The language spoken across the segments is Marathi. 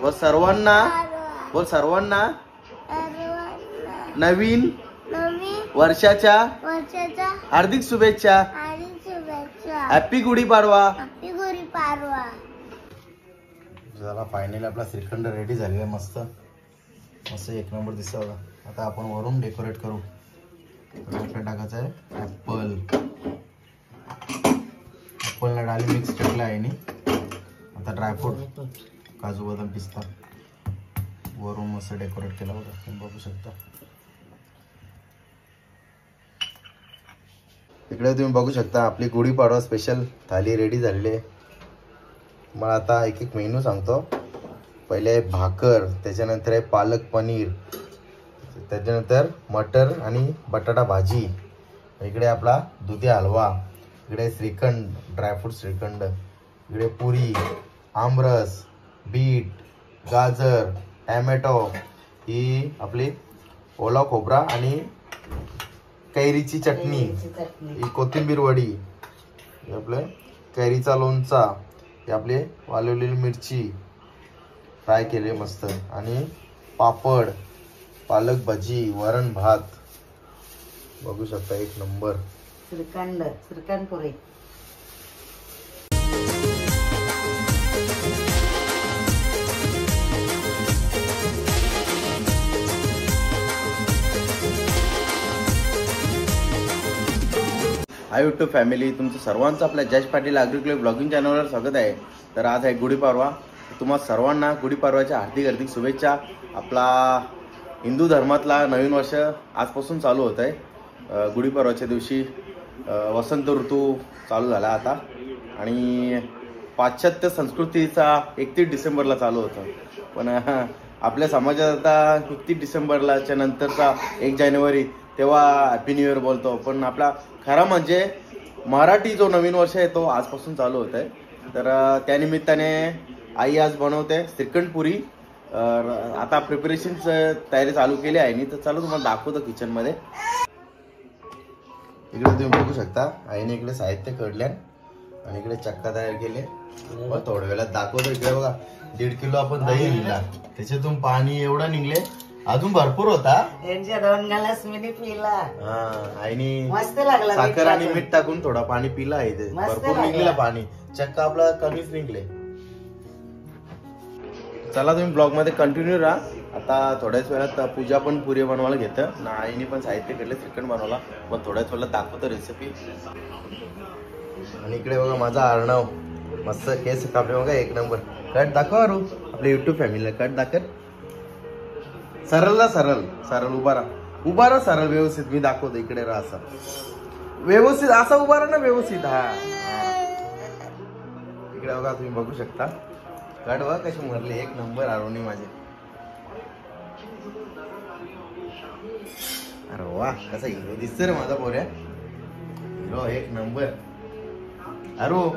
व सर्वांना बोल सर्वांना नवीन वर्षाच्या हार्दिक शुभेच्छा. हॅपी गुढीपाडवा. चला फायनली आपला श्रीखंड रेडी झालेला मस्त मस्त एक नंबर दिसतो बघा. आता आपण वरून डेकोरेट करू. टाकायचं आहे ऍपल. ऍपलला डाळी मिक्स टाकला आहे. आता ड्रायफ्रूट काजू बदाम पिस्ता वरून मस्त डेकोरेट केला बघा. तुम्ही बघू शकता. इकडे तुम्ही बघू शकता आपली गुढीपाडवा स्पेशल थाली रेडी झालेली आहे. मला आता एक एक मेनू सांगतो. पहिले आहे भाकर, त्याच्यानंतर आहे पालक पनीर, त्याच्यानंतर मटर आणि बटाटा भाजी, इकडे आपला दुधी हलवा, इकडे श्रीखंड ड्रायफ्रूट श्रीखंड, इकडे पुरी, आमरस, बीट, गाजर, टॅमॅटो, ही आपली ओला खोबरा आणि कैरीची चटणी, ही कोथिंबीर वडी, हे आपले कैरीचा लोणचा, हे आपले वाळवलेली मिरची फ्राय केले मस्त, आणि पापड, पालक भाजी, वरण भात. बघू शकता एक number. Shrikhand puri. Hi YouTube family, तुमचं सर्वांचं आपल्या जयेश पाटील ॲग्रिकल्चर ब्लॉगिंग चॅनलवर स्वागत आहे. तर आज आहे गुढीपाडवा. तुम्हा सर्वांना गुढीपाडव्याच्या हार्दिक हार्दिक शुभेच्छा. आपला हिंदू धर्मातला नवीन वर्ष आजपासून चालू होत आहे. गुढीपाडव्याच्या दिवशी वसंत ऋतू चालू झाला आता, आणि पाश्चात्य संस्कृतीचा 31 डिसेंबरला चालू होतं. पण आपल्या समाजात आता 31 डिसेंबरलाच्या नंतरचा 1 जानेवारी तेव्हा हॅपी न्यू इयर बोलतो. पण आपला खरा म्हणजे मराठी जो नवीन वर्ष आहे तो आजपासून चालू होत आहे. तर त्यानिमित्ताने आई आज बनवते श्रीखंड पुरी. आता प्रिपरेशनच तयारी चालू केली आहे नी, तर चालू तुम्हाला दाखवतो किचनमध्ये. इकडे तुम्ही बघू शकता आईने इकडे साहित्य काढले आणि इकडे चक्का तयार केले. पण थोड्या वेळात दाखवतो. इकडे बघा 1.5 किलो आपण दही आणला, त्याच्यातून पाणी एवढं निघले, अजून भरपूर होता. 2 ग्लास मी पिला. आईनी मस्त लागला. साखर आणि मीठ टाकून थोडा पाणी पिला आहे, ते भरपूर निघलेला पाणी. चक्का आपला कमीच निघले. चला तुम्ही ब्लॉग मध्ये कंटिन्यू राहा. आता थोड्याच वेळात पूजा पण पुरी बनवायला घेतं. आईने पण साहित्य केलं श्रीखंड बनवला. पण थोड्याच वेळात दाखवतो रेसिपी. आणि इकडे बघा माझा अर्णव मस्त केस कापले बघा एक नंबर. कट दाखव अरू आपल्या युट्यूब फॅमिलीला. कट दाखव. सरळ सरळ उभा राहा सरळ व्यवस्थित. मी दाखवतो. इकडे राहा असा व्यवस्थित, असा उभा राहा ना व्यवस्थित. हा इकडे बघा तुम्ही बघू शकता. कट बघा कशी मरले एक नंबर अरुणी माझे. अरे वा कसा हिरो दिसतो रे माझा पोऱ्या. हिरो एक नंबर. अरू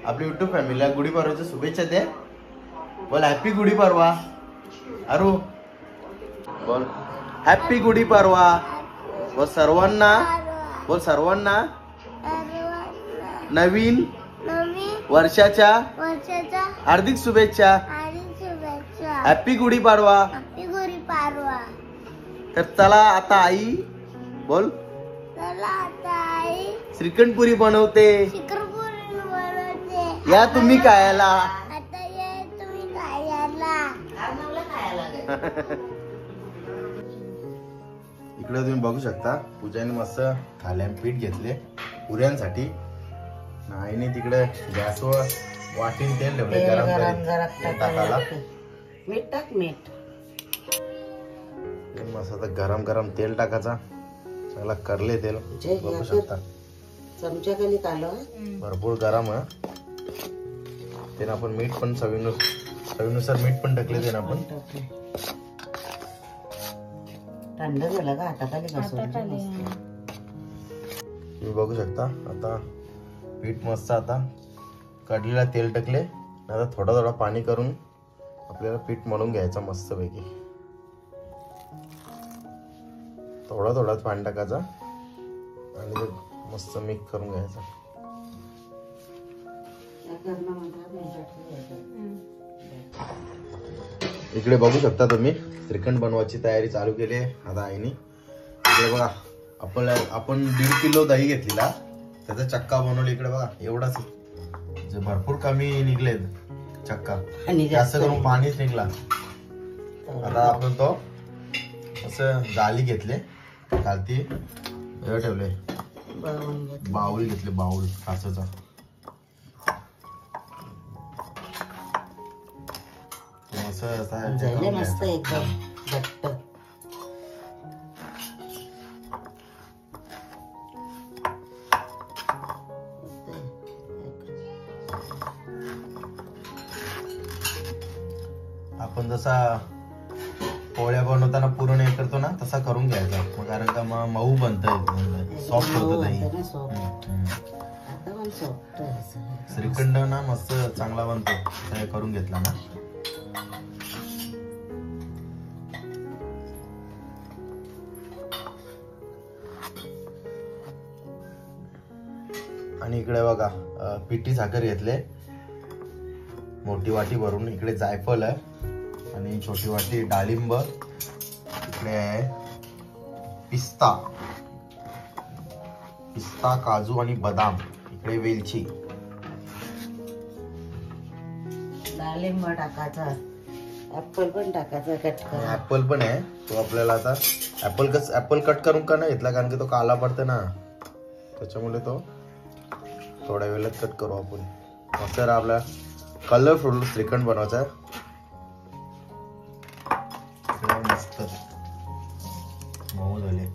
आपली युट्यूब फॅमिलीला गुढीपाडव्याच्या शुभेच्छा दे. बोल हॅपी गुढीपाडवा. अरू बोल हॅपी गुढीपाडवा. व सर्वांना बोल सर्वांना नवीन वर्षाच्या हार्दिक शुभेच्छा. हॅपी गुढीपाडवा. तर चला आता आई बोल श्रीखंड पुरी बनवते. या तुम्ही खायला. इकडे तुम्ही बघू शकता पूजाने मस्त थाल्यान पीठ घेतले पुऱ्यांसाठी. आईने तिकडे गॅसवर वाटीन तेल ठेवले गरम टाकायला. मीठ टाक. मीठ मस्त आता गरम तेल टाकायचा. त्याला करले तेल बघू शकता. चमचा खाली काढलं. भरपूर गरम आहे. त्याने आपण मीठ पण चवीनुसार मीठ पण टाकले. त्याने आपण थंड झालं का हाताखाली तुम्ही बघू शकता. आता पीठ मस्त आता कडलेला तेल टाकले. आता थोडा पाणी करून आपल्याला पीठ मळून घ्यायचं मस्त पैकी. थोडा पाणी टाकायचा आणि मस्त मिक्स करून घ्यायचा. इकडे बघू शकता तुम्ही श्रीखंड बनवायची तयारी चालू केली आहे आता आईनी. इकडे बघा आपण 1.5 किलो दही घेतलेला, त्याचा चक्का बनवला. इकडे बघा एवढाच, जे भरपूर कमी निघलेत चक्का, जास्त करून पाणीच निघला. आता आपण तो असं जाली घेतले, खालती ठेवले, बाउल घेतले, बाउल काचेचा. मस्त एकदम घट्ट. आपण जसा पोळ्या बनवताना पुरण हे करतो ना तसा करून घ्यायचा, मग कारण का मग मऊ बनतं, सॉफ्ट होतं दही. श्रीखंड ना मस्त चांगला बनतो, हे करून घेतला ना. आणि इकडे बघा पिठी साखर घेतले, मोठी वाटी भरून. इकडे जायफळ आहे आणि छोटी वाटी डाळिंब. इकडे आहे पिस्ता, काजू आणि बदाम. इकडे वेलची, डाळिंब टाकायचा, ऍपल पण टाकायचा कट करून. ऍपल पण आहे तो आपल्याला. आता ऍपल कट करून का नाही घेतला, कारण की तो काला पडतो ना, त्याच्यामुळे तो थोड्या वेळात कट करू आपण. मस्त आपला कलरफुल श्रीखंड बनवायचा आहे. मस्त मऊ झाले.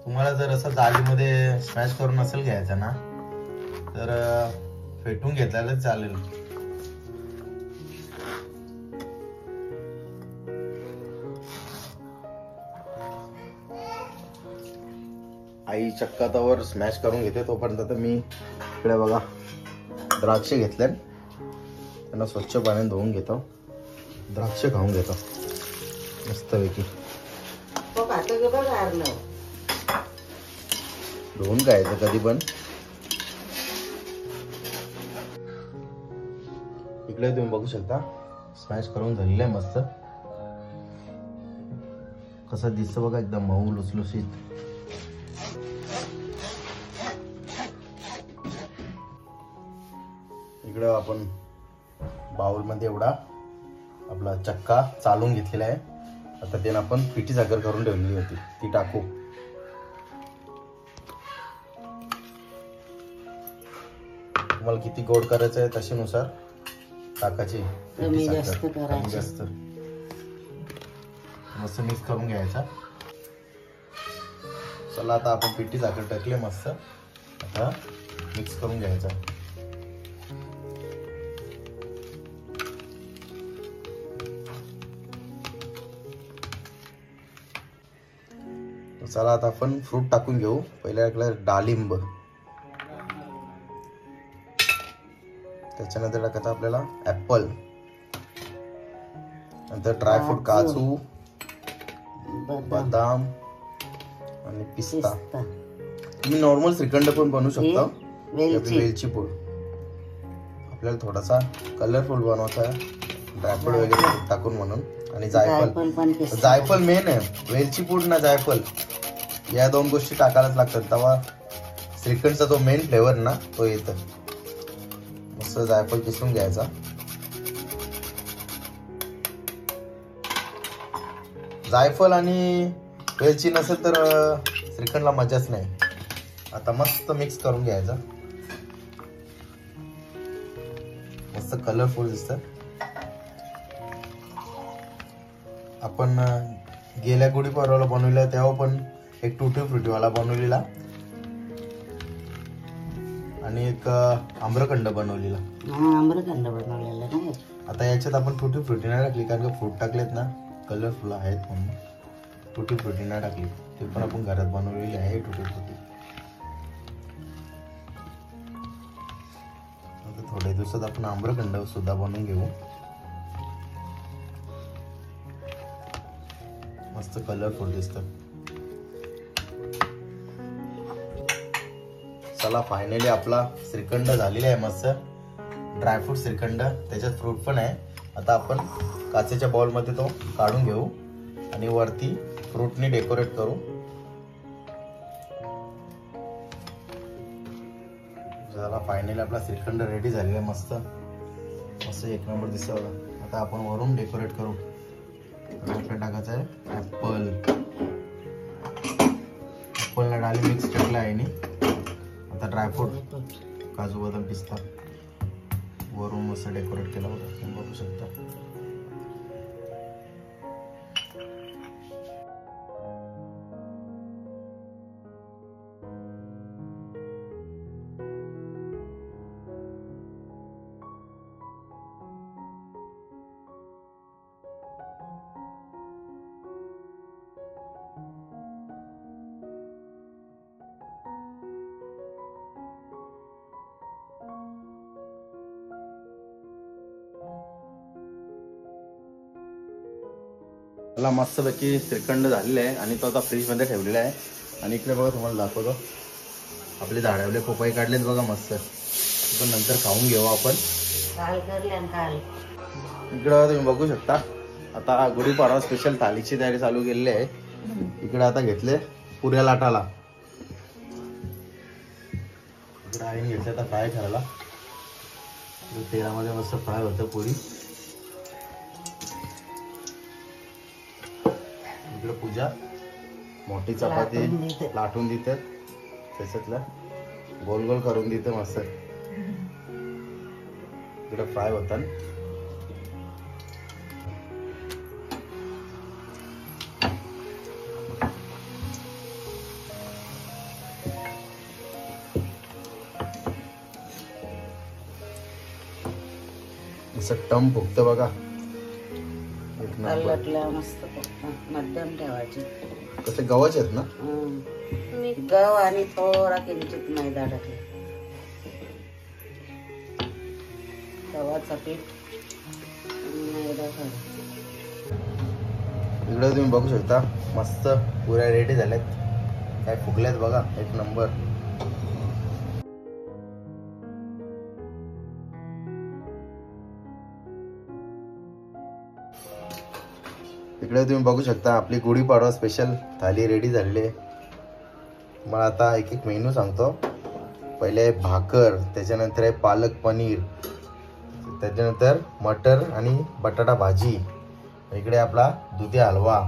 तुम्हाला जर असं जाळीमध्ये स्मॅश करून नसेल घ्यायचा ना, तर फेटून घेतल्याला चालेल. आई चक्का तवर स्मॅश करून घेते, तोपर्यंत तर मी इकडे बघा द्राक्ष घेतले, त्यांना स्वच्छ पाण्याने धुवून घेतो. द्राक्ष खाऊन घेतो मस्तपैकी. धुवून खायचं कधी पण. इकडे तुम्ही बघू शकता स्मॅश करून झालेलं आहे मस्त. कसं दिसतं बघा, एकदम मऊ लुसलुसीत. इकडे आपण बाउल मध्ये एवढा आपला चक्का चालून घेतलेला आहे. आता त्याने आपण पिठी साखर करून ठेवलेली होती ती टाकू. तुम्हाला किती गोड करायचं आहे तशीनुसार टाकायची पिठी साखर, कमी जास्त. मस्त मिक्स करून घ्यायचा. चला आता आपण पिठी साखर टाकले मस्त, आता मिक्स करून घ्यायचा. चला आता आपण फ्रूट टाकून घेऊ. पहिल्या डाळिंब, त्याच्यानंतर टाकायचं आपल्याला ऍपल, नंतर ड्रायफ्रूट काजू, बदाम आणि पिस्ता. तुम्ही नॉर्मल श्रीखंड पण बनवू शकता. वेलची पूड. आपल्याला थोडासा कलरफुल बनवायचा आहे, ड्रायफ्रूट वगैरे टाकून म्हणून. आणि जायफळ मेन आहे, वेलची पूड ना जायफळ, या 2 गोष्टी टाकायलाच लागतात, तेव्हा श्रीखंडचा तो मेन फ्लेवर ना तो येतो. मस्त जायफळ किसून घ्यायचा. जायफळ आणि वेलची नसेल तर श्रीखंडला मजाच नाही. आता मस्त मिक्स करून घ्यायचा. मस्त कलरफुल दिसत. आपण गेल्या गुढीपाडव्याला बनवलेला तेव्हा पण एक टुटी फ्रुटी वाला बनवलेला आणि एक आम्रखंड बनवलेला. आता याच्यात आपण टुटी फ्रुटी नाही टाकली, कारण का फ्रूट टाकलेत ना कलरफुल आहेत म्हणून टुटी फ्रुटी नाही टाकली. ते पण आपण घरात बनवलेली आहे टुटी फ्रुटी. आता थोड्या दिवसात आपण आम्रखंड सुद्धा बनवून घेऊ. मस्त कलरफुल दिसत. चला फायनली आपला श्रीखंड झालेला आहे मस्त ड्रायफ्रूट श्रीखंड, त्याच्यात फ्रूट पण आहे. आता आपण काचेच्या बाउल मध्ये तो काढून घेऊ आणि वरती फ्रूटनी डेकोरेट करू. चला फायनली आपला श्रीखंड रेडी झालेला आहे मस्त मस्त एक नंबर दिसतो बघा. आता आपण वरून डेकोरेट करू. आपल्याला टाकायचं आहे ऍपल, ऍपलला डाळी मिक्स टाकला आहे. आता ड्रायफ्रूट काजू बदाम पिस्ता वरून मस्त डेकोरेट केला होता, तुम्ही बघू शकता. मला मस्तपैकी श्रीखंड झालेला आहे आणि तो आता फ्रीज मध्ये ठेवलेला आहे. आणि इकडे बघा तुम्हाला दाखवतो आपले झाडावले पोपाई काढलेत बघा मस्त. पण नंतर खाऊन घेऊ आपण. इकडे तुम्ही बघू शकता आता गुढीपाडवा स्पेशल थालीची तयारी चालू केलेली आहे. इकडे आता घेतले पुऱ्या लाटाला, इकडे आईने घेतले आता फ्राय करायला. तेलामध्ये मस्त फ्राय होतं पुरी. इकडे पूजा मोठी चपाती लाटून देते, त्याच्यातलं गोल गोल करून देते मस्त. इकडे फ्राय होतात. असं टम फुगतं बघा. मस्त मध्यम ठेवायची. कसे गव्हाचे आहेत ना. गव आणि थोडा किंचित मैदा टाकला. गव्हाचं पीठ मैदा इकडे तुम्ही बघू शकता मस्त पुऱ्या रेडी झाल्यात. काय फुगल्यात बघा एक नंबर. इकडे तुम्ही बघू शकता आपली गुढीपाडवा स्पेशल थाली रेडी झालेली आहे. मला आता एक एक मेनू सांगतो. पहिले भाकर, त्याच्यानंतर आहे पालक पनीर, त्याच्यानंतर मटर आणि बटाटा भाजी, इकडे आपला दुधी हलवा,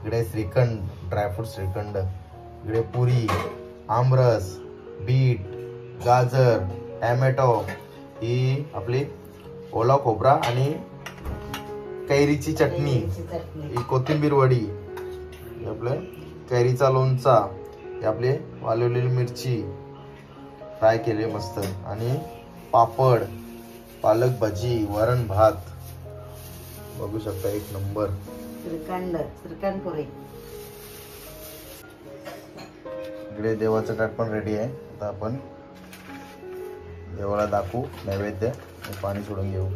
इकडे श्रीखंड ड्रायफ्रूट श्रीखंड, इकडे पुरी, आमरस, बीट, गाजर, टॅमॅटो, ही आपली ओला खोबरा आणि कैरीची चटणी, ही कोथिंबीर वडी, आपलं कैरीचा लोणचा, हे आपले वाळवलेली मिरची फ्राय केले मस्त, आणि पापड, पालक भाजी, वरण भात बघू शकता एक नंबर. श्रीखंड पुरी. इकडे देवाचं ताट पण रेडी आहे. आता आपण देवाला दाखवू नैवेद्य आणि पाणी सोडून घेऊ.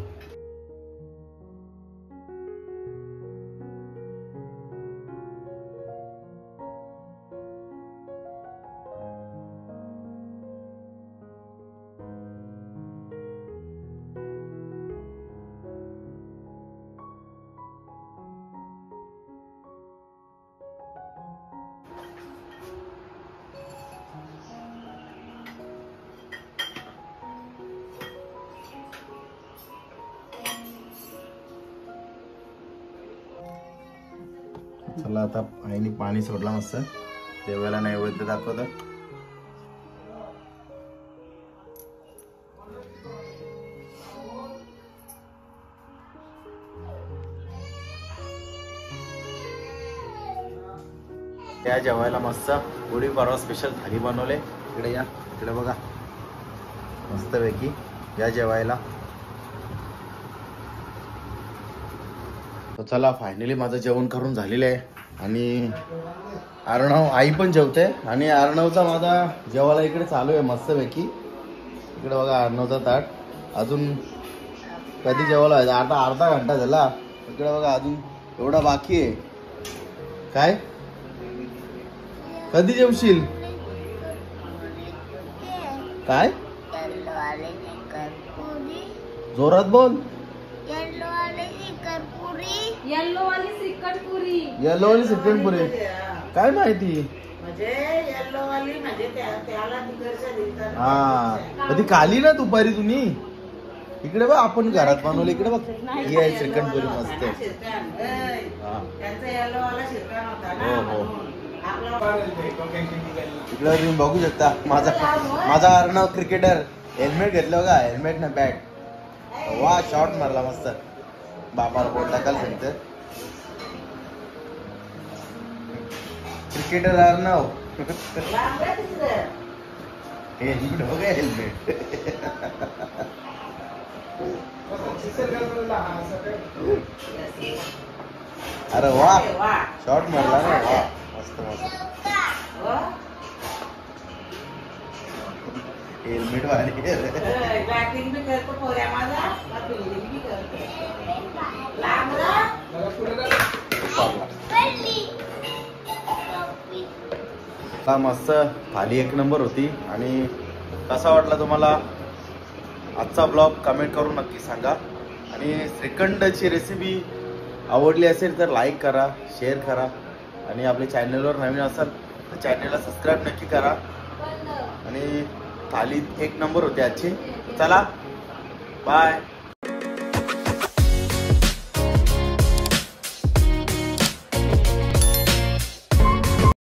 चला आता आईने पाणी सोडला मस्त. देवाला नैवेद्य दाखवत. त्या जेवायला मस्त गुढीपाडवा स्पेशल थाली बनवले. इकडे या, इकडे बघा मस्त पैकी या जेवायला. चला फायनली माझं जेवण करून झालेलं आहे. आणि अर्णव आई पण जेवते आणि अर्णवचा माझा जेवायला इकडे चालू आहे मस्त पैकी. इकडे बघा अर्णवचा ताट. अजून कधी जेवायला आता अर्धा घंटा झाला. इकडे बघा अजून एवढा बाकी आहे. काय कधी जेवशील? काय येल्लो वाले शिकरपुरी जोरात बोल. येल्लो वाले शिकरपुरी येल्लो वाली श्रीखंड पुरी. येलो वाली चिकन पुरी काय माहिती. म्हणजे येल्लो वाली म्हणजे त्याला तिकडच्या दिसतात. हा कधी खाली ना दुपारी तुम्ही. इकडे बघ आपण घरात बनवलं. इकडे बघ ही आहे चिकन पुरी मस्त. हा. त्यांचा येल्लो वाला शिरकान होता हो, ना हो. म्हणून. आपला इकडे तुम्ही बघू शकता माझा अर्णव क्रिकेटर. हेल्मेट घेतलं बघा. हेल्मेट ना बॅट. वा शॉट मारला मस्त. बाबाला बोट टाकायला सांगतं. क्रिकेटर अर्णव. लांब आहे तिकडं. हेल्मेट बघा हेल्मेट. अरे वा वा. शॉट मारला ना. वा मस्त मस्त. वा. हेल्मेट वाली. बॅटिंग बी करतो पोऱ्या माझा. फिल्डिंग बी करतो. लांब ना. आता मस्त थाली एक नंबर होती. आणि कसा वाटला तुम्हाला आजचा ब्लॉग कमेंट करून नक्की सांगा. आणि श्रीखंडची रेसिपी आवडली असेल तर लाईक करा, शेअर करा. आणि आपल्या चॅनलवर नवीन असाल तर चॅनलला सबस्क्राईब नक्की करा. आणि थाली एक नंबर होती आजची. चला बाय.